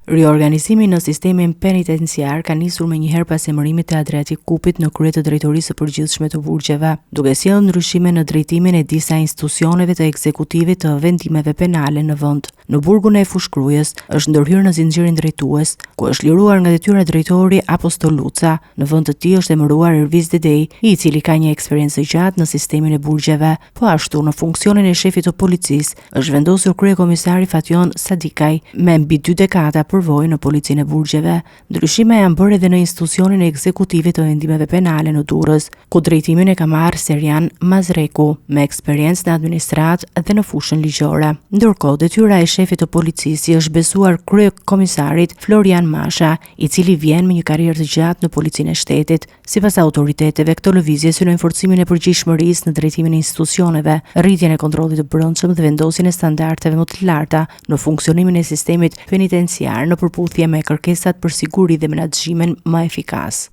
Riorganizimi në sistemin penitenciar ka nisur me njëherë pas emërimit të Adriatic Kupit në krye të Drejtorisë së Përgjithshme të Burgjeve, duke sjellë ndryshime në drejtimin e disa institucioneve të ekzekutivit të vendimeve penale në vend. Në burgun e Fushkrujës është ndërhyrë në zinxhirin drejtues, ku është liruar nga detyra drejtori Apostol Luca. Në vend të tij është emëruar Erviz Dedej, i cili ka një eksperiencë gjatë në sistemin e burgjeve. Po ashtu, në funksionin e shefit të policisë është vendosur kryekomisari Fatjon Sadikaj me mbi 2 dekada përvojë në policinë e burgjeve. Ndryshime janë bërë edhe në institucionin e ekzekutivit të vendimeve penale në Durrës, ku drejtimin e ka marrë Serian Mazreku, me eksperiencë në administratë dhe në fushën ligjore. Ndërkohë, detyra e shefit të policisë është besuar kryekomisarit Florian Masha, i cili vjen me një karrierë të gjatë në policinë e shtetit. Sipas autoriteteve, këtë lëvizje synojnë forcimin e përgjegjshmërisë në drejtimin e institucioneve, rritjen e kontrollit të brendshëm dhe vendosjen e standardeve më të larta në funksionimin e sistemit penitenciar në përputhje me kërkesat për siguri dhe menaxhimin më efikas.